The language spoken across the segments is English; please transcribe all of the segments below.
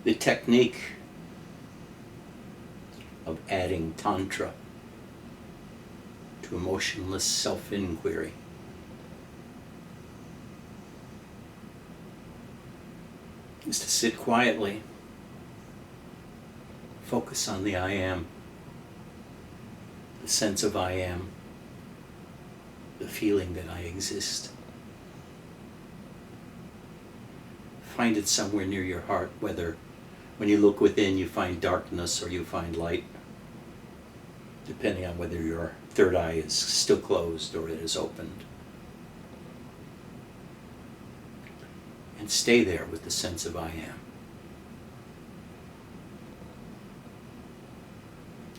The technique of adding tantra to emotionless self-inquiry is to sit quietly, focus on the I am, the sense of I am, the feeling that I exist. Find it somewhere near your heart, whether when you look within you find darkness or you find light, depending on whether your third eye is still closed or it is opened. And stay there with the sense of I am.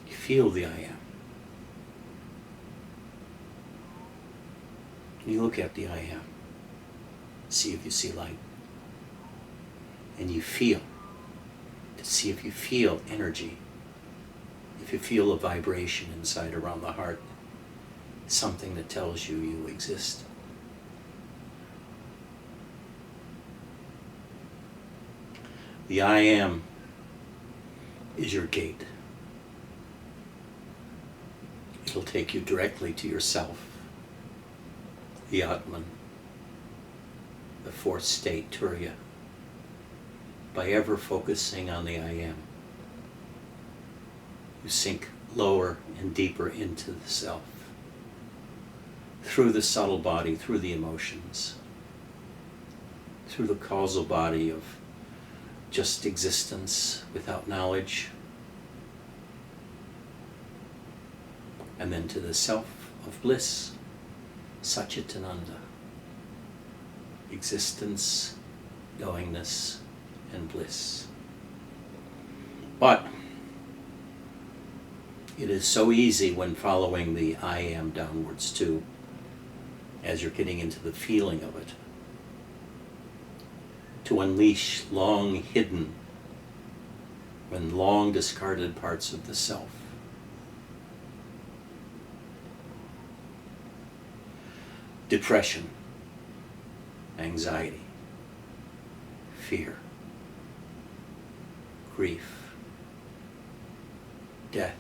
You feel the I am. You look at the I am. See if you see light. And you feel, to see if you feel energy. If you feel a vibration inside around the heart, something that tells you you exist. The I am is your gate. It'll take you directly to yourself, the Atman, the fourth state, Turiya, by ever focusing on the I am. You sink lower and deeper into the self, through the subtle body, through the emotions, through the causal body of just existence without knowledge, and then to the self of bliss, Satchitananda, existence, knowingness, and bliss. But it is so easy when following the I am downwards too, as you're getting into the feeling of it, to unleash long hidden and long discarded parts of the self. Depression, anxiety, fear, grief, death,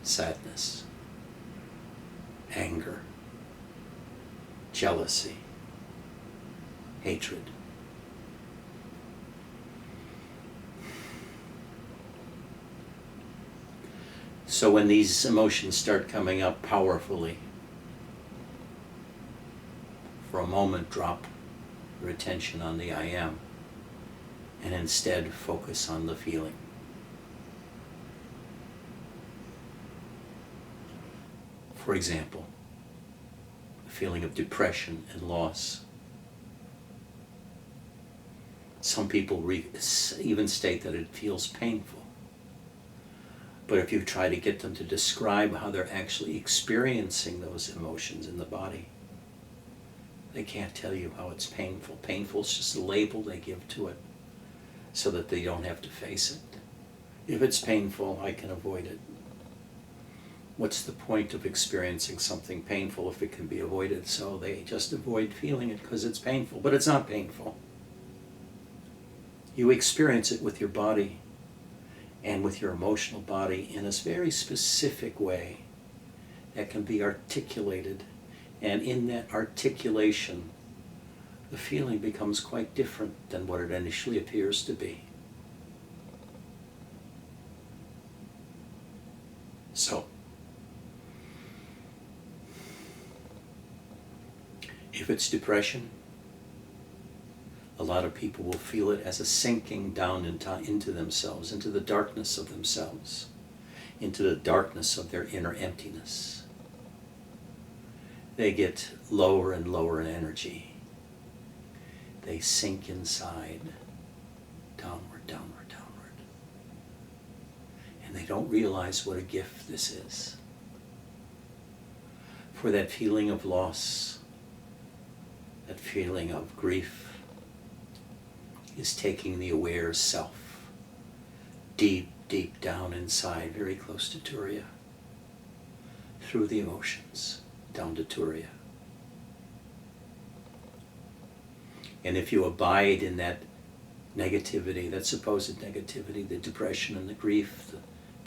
sadness, anger, jealousy, hatred. So when these emotions start coming up powerfully, for a moment drop your attention on the I am and instead focus on the feeling. For example, a feeling of depression and loss. Some people even state that it feels painful. But if you try to get them to describe how they're actually experiencing those emotions in the body, they can't tell you how it's painful. Painful is just a label they give to it so that they don't have to face it. If it's painful, I can avoid it. What's the point of experiencing something painful if it can be avoided? So they just avoid feeling it because it's painful. But it's not painful. You experience it with your body and with your emotional body in a very specific way that can be articulated. And in that articulation, the feeling becomes quite different than what it initially appears to be. So, if it's depression, a lot of people will feel it as a sinking down into themselves, into the darkness of themselves, into the darkness of their inner emptiness. They get lower and lower in energy. They sink inside, downward, downward, downward. And they don't realize what a gift this is. For that feeling of loss, that feeling of grief, is taking the aware self deep, deep down inside, very close to Turiya, through the emotions, down to Turiya. And if you abide in that negativity, that supposed negativity, the depression and the grief, the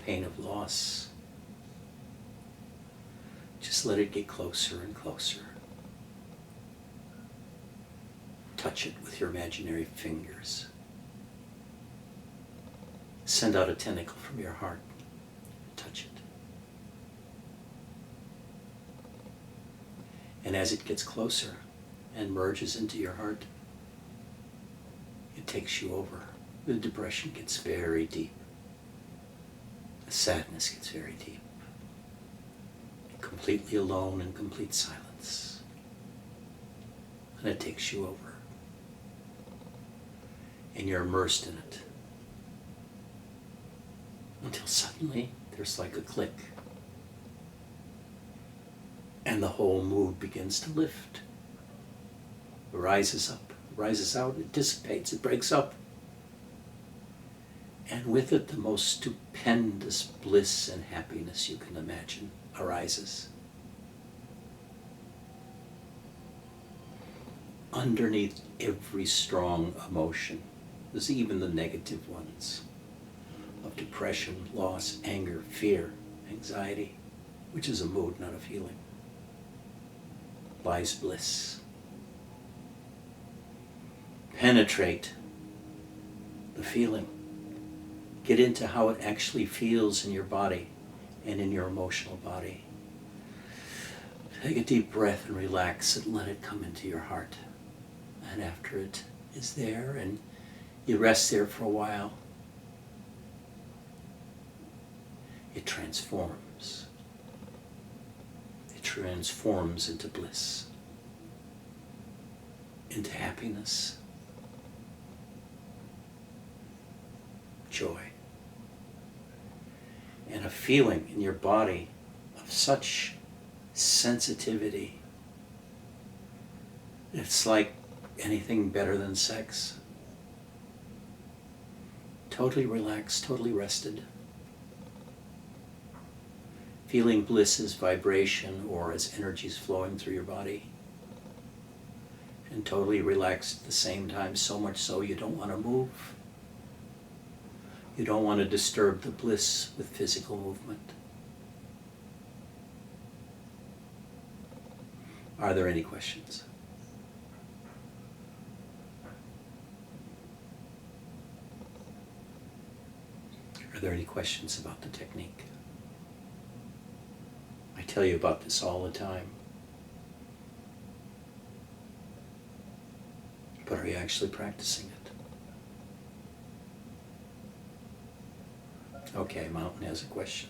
pain of loss, just let it get closer and closer. Touch it with your imaginary fingers. Send out a tentacle from your heart. Touch it. And as it gets closer and merges into your heart, it takes you over. The depression gets very deep. The sadness gets very deep. Completely alone in complete silence. And it takes you over. And you're immersed in it. Until suddenly there's like a click. And the whole mood begins to lift. It rises up, rises out, it dissipates, it breaks up. And with it, the most stupendous bliss and happiness you can imagine arises. Underneath every strong emotion, there's even the negative ones of depression, loss, anger, fear, anxiety, which is a mood, not a feeling, lies bliss. Penetrate the feeling. Get into how it actually feels in your body and in your emotional body. Take a deep breath and relax and let it come into your heart. And after it is there and you rest there for a while, it transforms. It transforms into bliss, into happiness, joy, and a feeling in your body of such sensitivity. It's like anything better than sex. Totally relaxed, totally rested. Feeling bliss as vibration or as energies flowing through your body. And totally relaxed at the same time, so much so you don't want to move. You don't want to disturb the bliss with physical movement. Are there any questions? Are there any questions about the technique? I tell you about this all the time. But are you actually practicing it? Okay, Mountain has a question.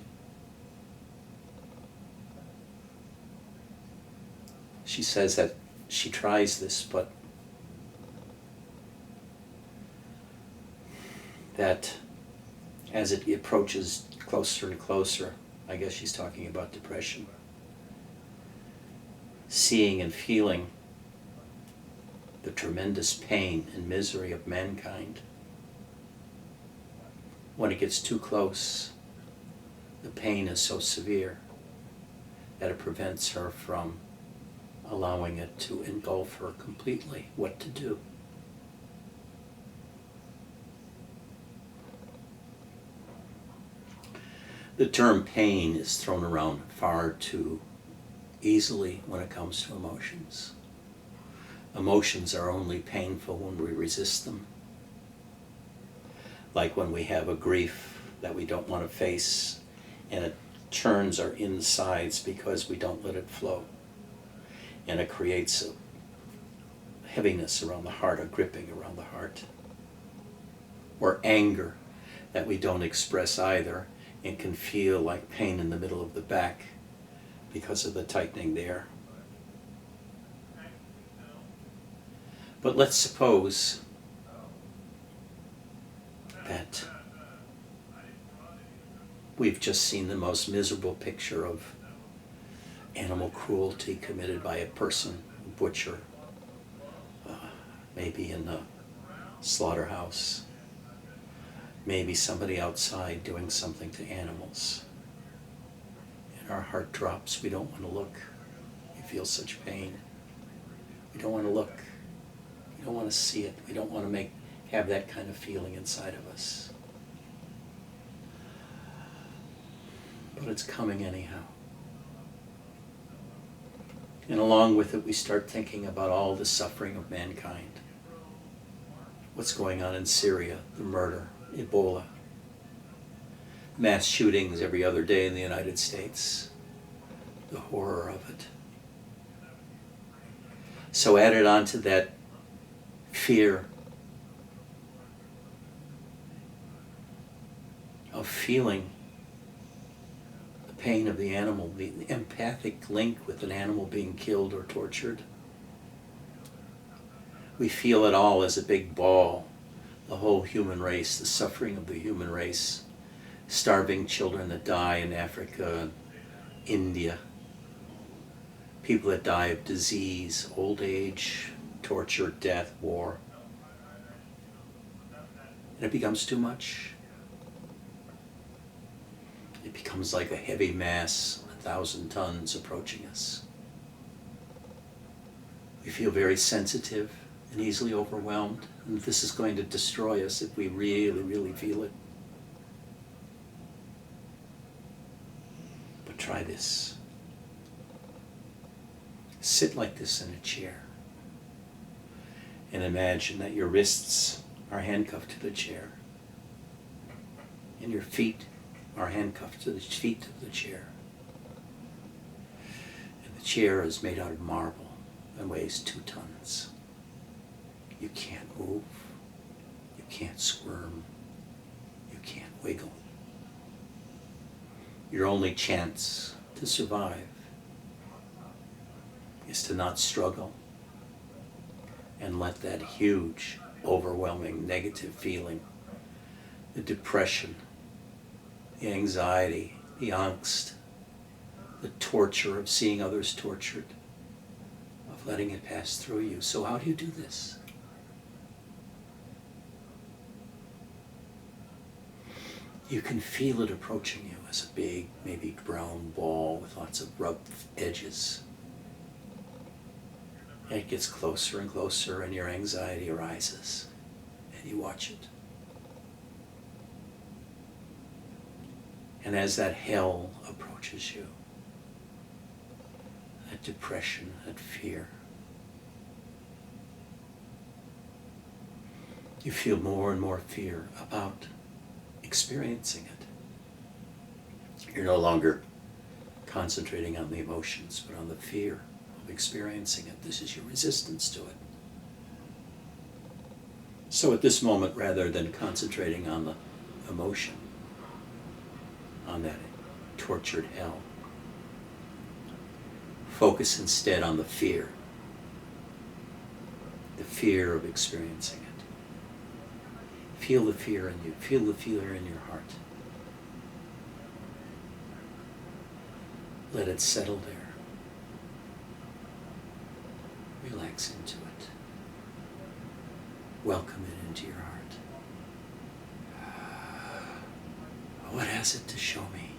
She says that she tries this, but that as it approaches closer and closer, I guess she's talking about depression, seeing and feeling the tremendous pain and misery of mankind. When it gets too close, the pain is so severe that it prevents her from allowing it to engulf her completely. What to do? The term pain is thrown around far too easily when it comes to emotions. Emotions are only painful when we resist them. Like when we have a grief that we don't want to face and it churns our insides because we don't let it flow. And it creates a heaviness around the heart, a gripping around the heart. Or anger that we don't express either and can feel like pain in the middle of the back because of the tightening there. But let's suppose that we've just seen the most miserable picture of animal cruelty committed by a person, a butcher, maybe in a slaughterhouse, maybe somebody outside doing something to animals. And our heart drops. We don't want to look. We feel such pain. We don't want to look. We don't want to see it. We don't want to have that kind of feeling inside of us. But it's coming anyhow. And along with it, we start thinking about all the suffering of mankind. What's going on in Syria, the murder, Ebola, mass shootings every other day in the United States, the horror of it. So added on to that fear of feeling the pain of the animal, the empathic link with an animal being killed or tortured. We feel it all as a big ball, the whole human race, the suffering of the human race, starving children that die in Africa, India, people that die of disease, old age, torture, death, war. And it becomes too much. It becomes like a heavy mass, 1,000 tons approaching us. We feel very sensitive and easily overwhelmed, and this is going to destroy us if we really, really feel it. But try this. Sit like this in a chair and imagine that your wrists are handcuffed to the chair and your feet are handcuffed to the feet of the chair. And the chair is made out of marble and weighs 2 tons. You can't move, you can't squirm, you can't wiggle. Your only chance to survive is to not struggle and let that huge, overwhelming negative feeling, the depression, the anxiety, the angst, the torture of seeing others tortured, of letting it pass through you. So how do you do this? You can feel it approaching you as a big, maybe brown ball with lots of rubbed edges. And it gets closer and closer, and your anxiety arises, and you watch it. And as that hell approaches you, that depression, that fear, you feel more and more fear about experiencing it. You're no longer concentrating on the emotions, but on the fear of experiencing it. This is your resistance to it. So at this moment, rather than concentrating on the emotion, on that tortured hell, focus instead on the fear of experiencing it. Feel the fear in you. Feel the fear in your heart. Let it settle there. Relax into it. Welcome it into your heart. What has it to show me?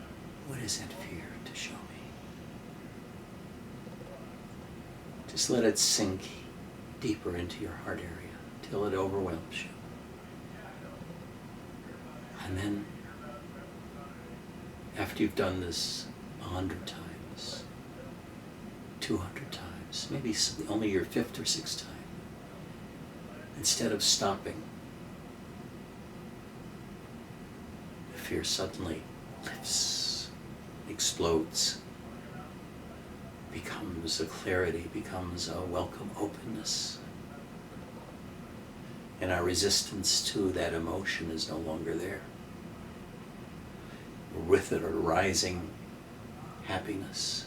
What is that fear to show me? Just let it sink deeper into your heart area till it overwhelms you. And then, after you've done this 100 times, 200 times, maybe only your 5th or 6th time, instead of stopping, the fear suddenly lifts, explodes, becomes a clarity, becomes a welcome openness. And our resistance to that emotion is no longer there. With it, a rising happiness.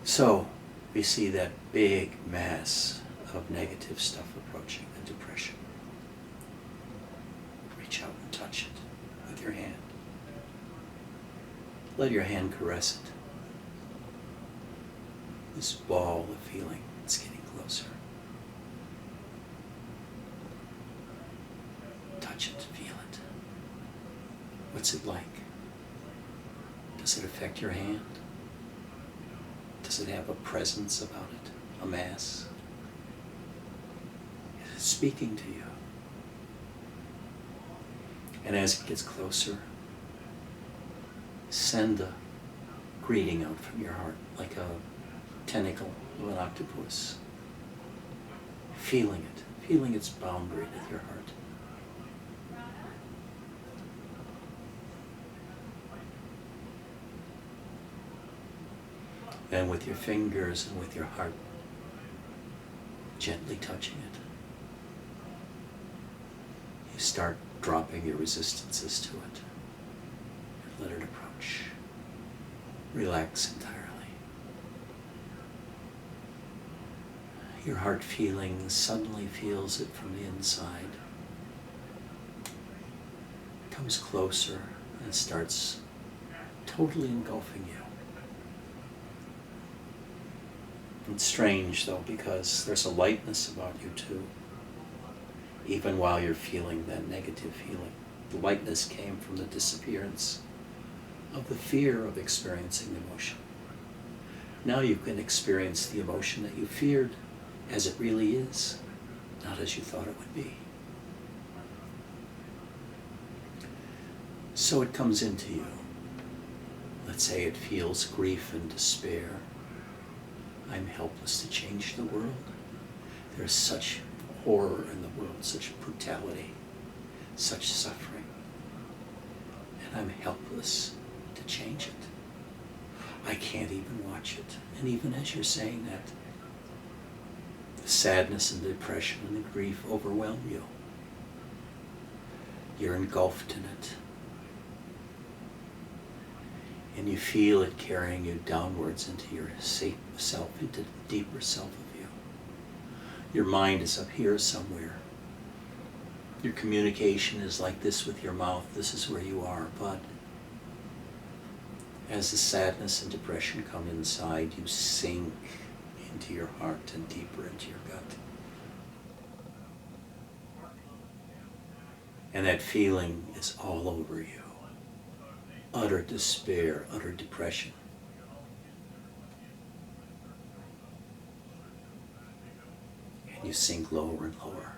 So we see that big mass of negative stuff approaching, the depression. Reach out and touch it with your hand. Let your hand caress it. This ball of feeling, it's getting closer. Touch it, feel it. What's it like? Does it affect your hand? Does it have a presence about it? a mass. It is speaking to you. And as it gets closer, send a greeting out from your heart, like a tentacle of an octopus. Feeling its boundary with your heart. And with your fingers and with your heart, gently touching it, you start dropping your resistances to it. And let it approach. Relax entirely. Your heart feeling suddenly feels it from the inside. Comes closer and starts totally engulfing you. It's strange though, because there's a lightness about you too. Even while you're feeling that negative feeling. The lightness came from the disappearance of the fear of experiencing emotion. Now you can experience the emotion that you feared as it really is, not as you thought it would be. So it comes into you. Let's say it feels grief and despair. I'm helpless to change the world. There's such horror in the world, such brutality, such suffering. And I'm helpless to change it. I can't even watch it. And even as you're saying that, the sadness and the depression and the grief overwhelm you. You're engulfed in it. And you feel it carrying you downwards into your self, into the deeper self of you. Your mind is up here somewhere. Your communication is like this with your mouth. This is where you are. But as the sadness and depression come inside, you sink into your heart and deeper into your gut. And that feeling is all over you. Utter despair, utter depression. And you sink lower and lower.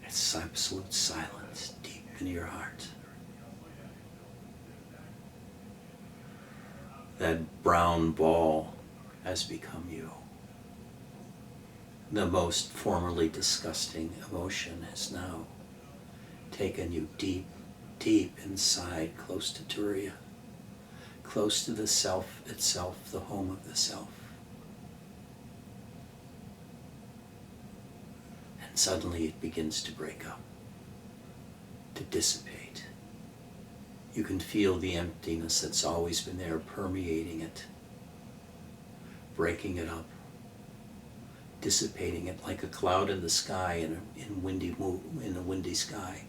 It's absolute silence deep in your heart. That brown ball has become you. The most formerly disgusting emotion has now taken you deep, deep inside, close to Turiya, close to the self itself, the home of the self. And suddenly it begins to break up, to dissipate. You can feel the emptiness that's always been there permeating it, breaking it up, dissipating it like a cloud in the sky in a windy sky,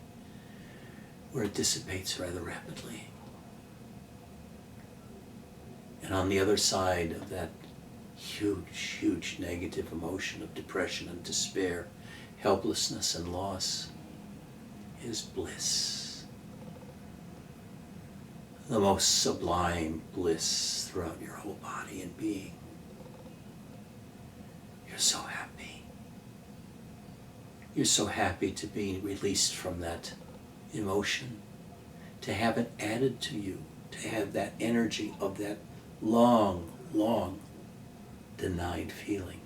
where it dissipates rather rapidly. And on the other side of that huge, huge negative emotion of depression and despair, helplessness and loss, is bliss. The most sublime bliss throughout your whole body and being. You're so happy. You're so happy to be released from that emotion, to have it added to you, to have that energy of that long, long denied feeling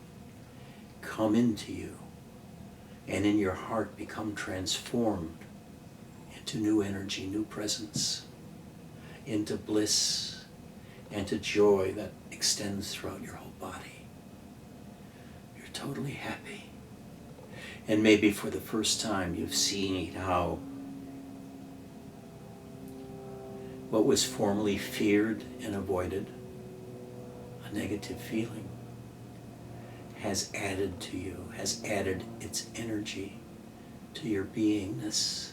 come into you and in your heart become transformed into new energy, new presence, into bliss, and to joy that extends throughout your whole body. You're totally happy. And maybe for the first time you've seen how what was formerly feared and avoided, a negative feeling, has added to you, has added its energy to your beingness.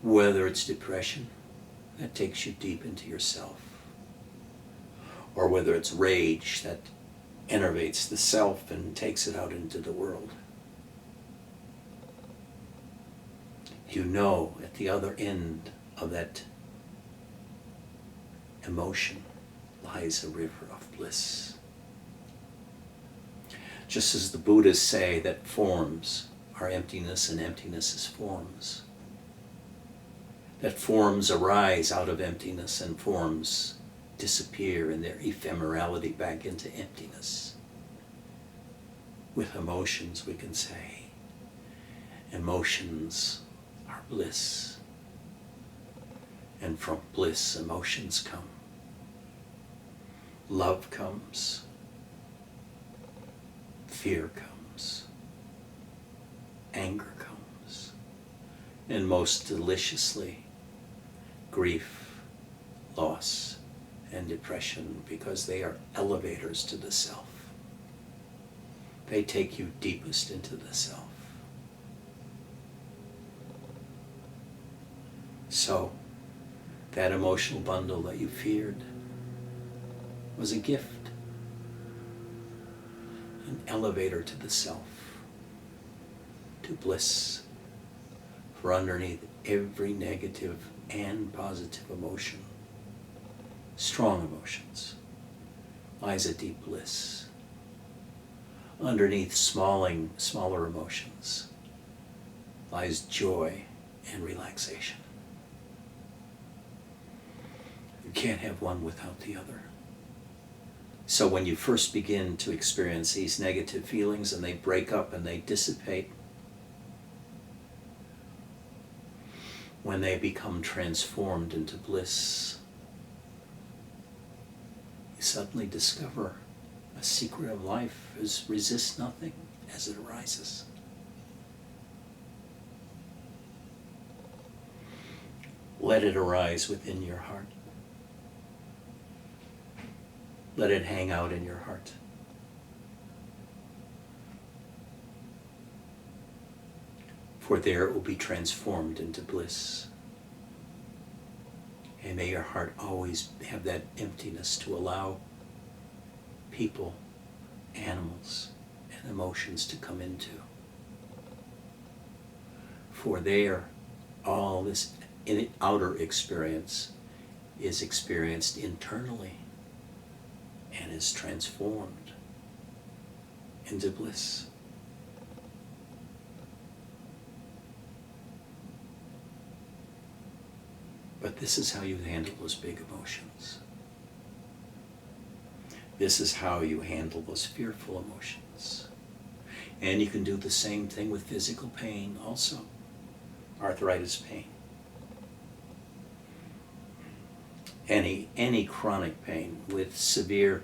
Whether it's depression that takes you deep into yourself, or whether it's rage that enervates the self and takes it out into the world. You know at the other end of that emotion lies a river of bliss. Just as the Buddhists say that forms are emptiness and emptiness is forms, that forms arise out of emptiness and forms disappear in their ephemerality back into emptiness. With emotions we can say, emotions are bliss, and from bliss emotions come. Love comes, fear comes, anger comes, and most deliciously, grief, loss, and depression, because they are elevators to the self. They take you deepest into the self. So, that emotional bundle that you feared was a gift, an elevator to the self, to bliss. For underneath every negative and positive emotion, strong emotions, lies a deep bliss. Underneath smaller emotions lies joy and relaxation. You can't have one without the other. So when you first begin to experience these negative feelings and they break up and they dissipate, when they become transformed into bliss, you suddenly discover a secret of life is resist nothing as it arises. Let it arise within your heart. Let it hang out in your heart. For there it will be transformed into bliss. And may your heart always have that emptiness to allow people, animals, and emotions to come into. For there, all this outer experience is experienced internally and is transformed into bliss. But this is how you handle those big emotions. This is how you handle those fearful emotions. And you can do the same thing with physical pain also. Arthritis pain. Any chronic pain with severe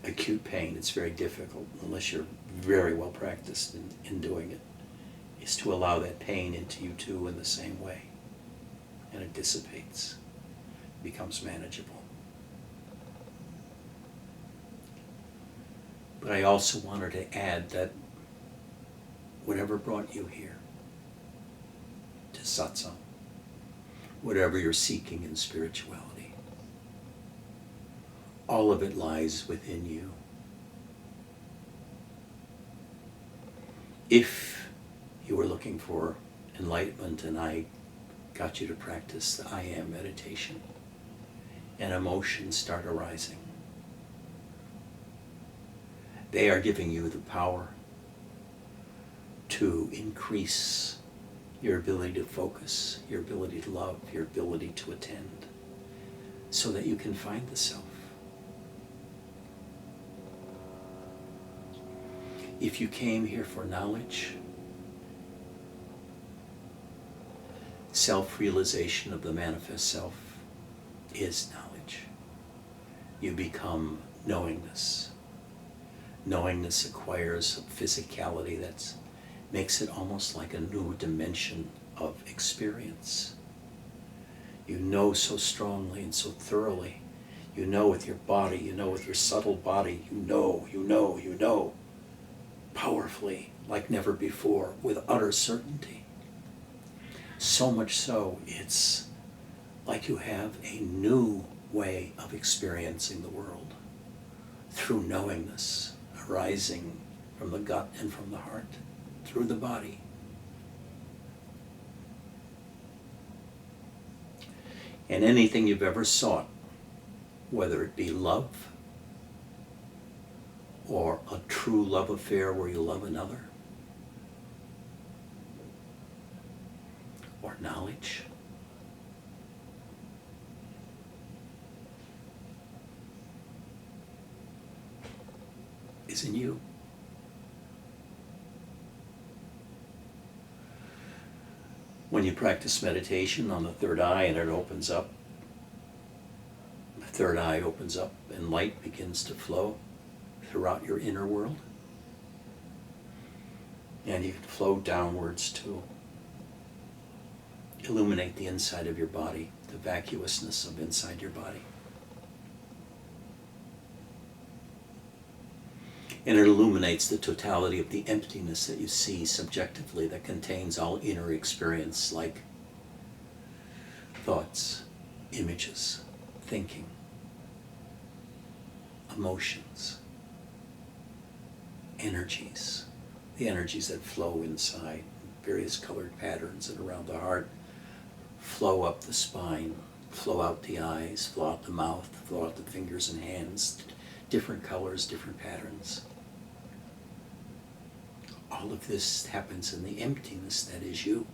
acute pain, it's very difficult, unless you're very well practiced in doing it, is to allow that pain into you too in the same way. And it dissipates, becomes manageable. But I also wanted to add that whatever brought you here to satsang, whatever you're seeking in spirituality, all of it lies within you. If you were looking for enlightenment and I got you to practice the I Am meditation, and emotions start arising, they are giving you the power to increase your ability to focus, your ability to love, your ability to attend, so that you can find the self. If you came here for knowledge, self-realization of the manifest self is knowledge. You become knowingness. Knowingness acquires a physicality that makes it almost like a new dimension of experience. You know so strongly and so thoroughly. You know with your body, you know with your subtle body, you know, powerfully like never before, with utter certainty. So much so, it's like you have a new way of experiencing the world through knowingness arising from the gut and from the heart, through the body. And anything you've ever sought, whether it be love or a true love affair where you love another, or knowledge, is in you. When you practice meditation on the third eye and it opens up, the third eye opens up and light begins to flow throughout your inner world. And you can flow downwards to illuminate the inside of your body, the vacuousness of inside your body. And it illuminates the totality of the emptiness that you see subjectively that contains all inner experience, like thoughts, images, thinking, emotions, energies, the energies that flow inside, various colored patterns and around the heart, flow up the spine, flow out the eyes, flow out the mouth, flow out the fingers and hands, different colors, different patterns. All of this happens in the emptiness that is you.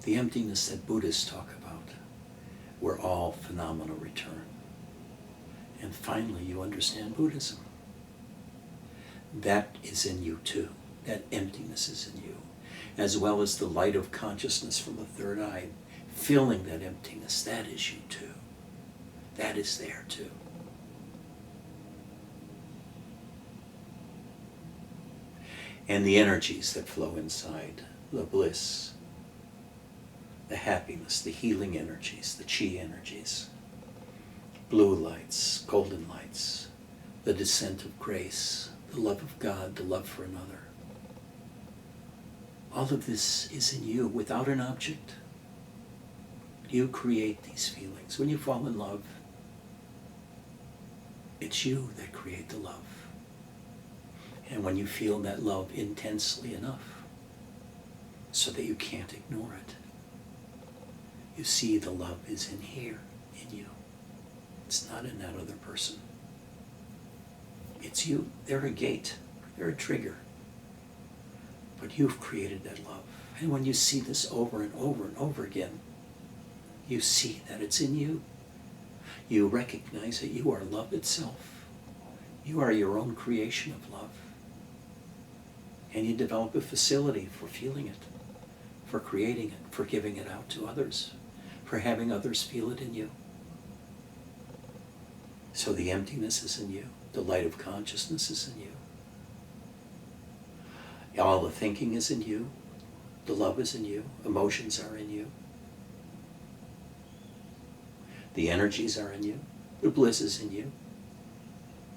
The emptiness that Buddhists talk about, where all phenomena return. And finally, you understand Buddhism. That is in you too. That emptiness is in you, as well as the light of consciousness from the third eye, filling that emptiness. That is you too. That is there too. And the energies that flow inside, the bliss, the happiness, the healing energies, the chi energies, blue lights, golden lights, the descent of grace, the love of God, the love for another. All of this is in you without an object. You create these feelings. When you fall in love, it's you that create the love. And when you feel that love intensely enough so that you can't ignore it, you see the love is in here, in you. It's not in that other person. It's you. They're a gate. They're a trigger. But you've created that love. And when you see this over and over and over again, you see that it's in you. You recognize that you are love itself. You are your own creation of love. And you develop a facility for feeling it, for creating it, for giving it out to others, for having others feel it in you. So the emptiness is in you. The light of consciousness is in you. All the thinking is in you. The love is in you. Emotions are in you. The energies are in you. The bliss is in you.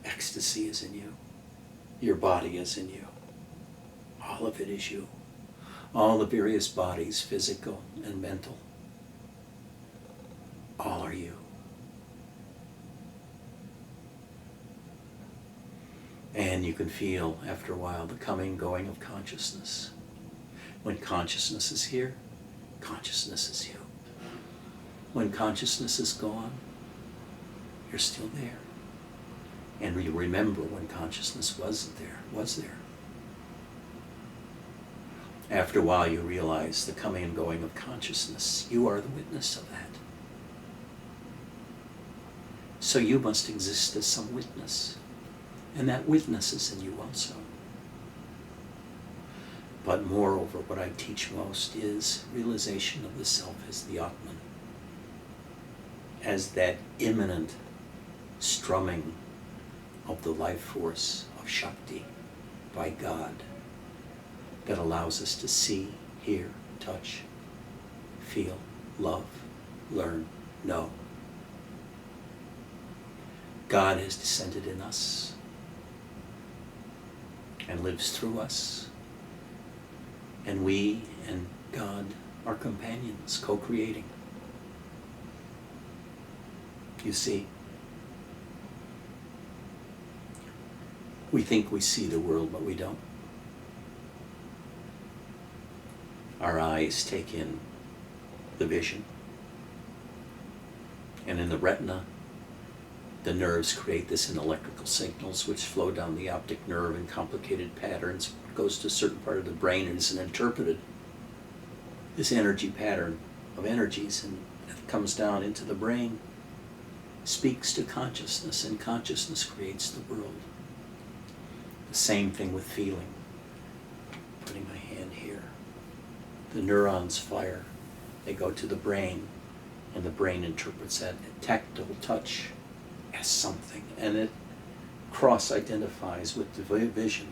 Ecstasy is in you. Your body is in you. All of it is you. All the various bodies, physical and mental, all are you. And you can feel, after a while, the coming and going of consciousness. When consciousness is here, consciousness is you. When consciousness is gone, you're still there. And you remember when consciousness wasn't there, was there. After a while, you realize the coming and going of consciousness. You are the witness of that. So you must exist as some witness. And that witness is in you also. But moreover, what I teach most is realization of the self as the Atman, as that immanent strumming of the life force of Shakti by God that allows us to see, hear, touch, feel, love, learn, know. God has descended in us and lives through us. And we and God are companions, co-creating. You see, we think we see the world, but we don't. Our eyes take in the vision, And in the retina, the nerves create this in electrical signals which flow down the optic nerve in complicated patterns. It goes to a certain part of the brain and is interpreted. This energy pattern of energies and it comes down into the brain, speaks to consciousness, and consciousness creates the world. The same thing with feeling. Putting my hand here. The neurons fire. They go to the brain, and the brain interprets that tactile touch as something, and it cross-identifies with the vision,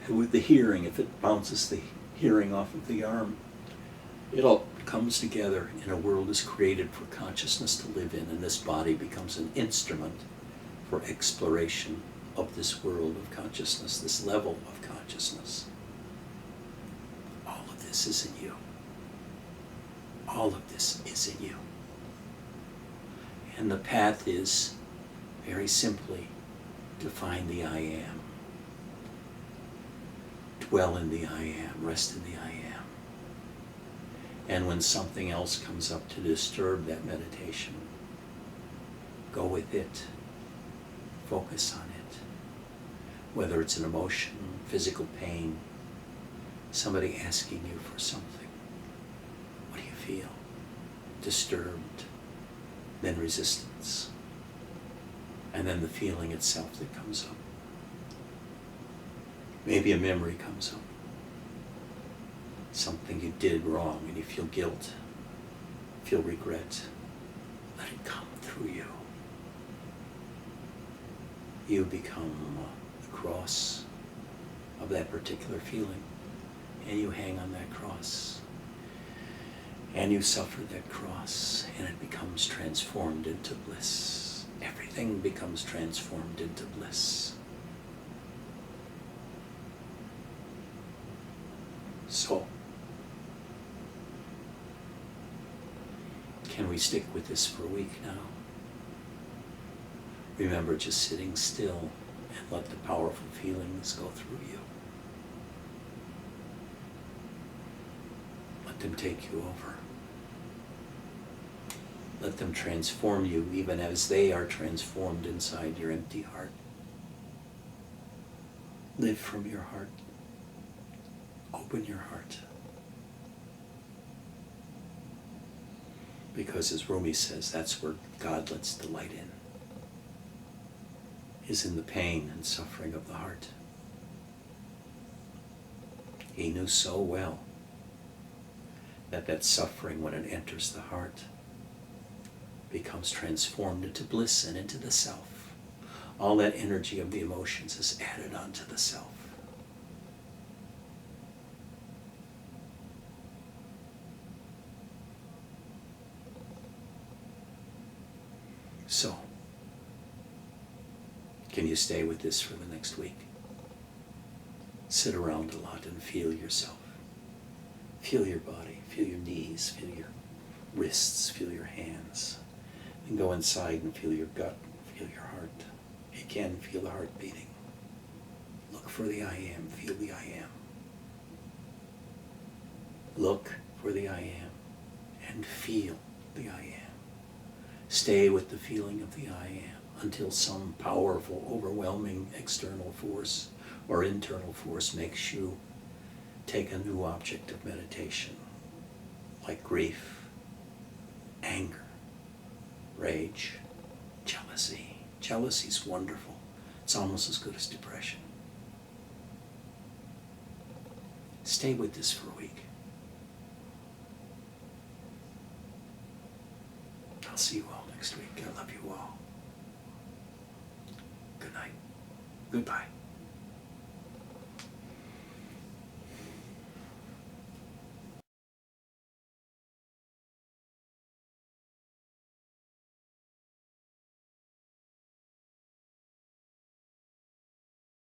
and with the hearing. If it bounces the hearing off of the arm, it all comes together, and a world is created for consciousness to live in, and this body becomes an instrument for exploration of this world of consciousness, this level of consciousness. All of this is in you. All of this is in you. And the path is, very simply, to find the I am. Dwell in the I am. Rest in the I am. And when something else comes up to disturb that meditation, go with it. Focus on it. Whether it's an emotion, physical pain, somebody asking you for something. What do you feel? Disturbed, then resistance, and then the feeling itself that comes up. Maybe a memory comes up. Something you did wrong and you feel guilt, feel regret. Let it come through you. You become the cross of that particular feeling, and you hang on that cross. And you suffer that cross, and it becomes transformed into bliss. Everything becomes transformed into bliss. So, can we stick with this for a week now? Remember just sitting still and let the powerful feelings go through you. Let them take you over. Let them transform you even as they are transformed inside your empty heart. Live from your heart. Open your heart. Because as Rumi says, that's where God lets the light in. Is in the pain and suffering of the heart. He knew so well that that suffering, when it enters the heart, becomes transformed into bliss and into the self. All that energy of the emotions is added onto the self. So, can you stay with this for the next week? Sit around a lot and feel yourself. Feel your body, feel your knees, feel your wrists, feel your hands. And go inside and feel your gut, feel your heart. You can feel the heart beating. Look for the I am, feel the I am. Look for the I am and feel the I am. Stay with the feeling of the I am until some powerful, overwhelming external force or internal force makes you take a new object of meditation, like grief, anger, rage, jealousy. Jealousy is wonderful. It's almost as good as depression. Stay with this for a week. I'll see you all next week. I love you all. Good night. Goodbye.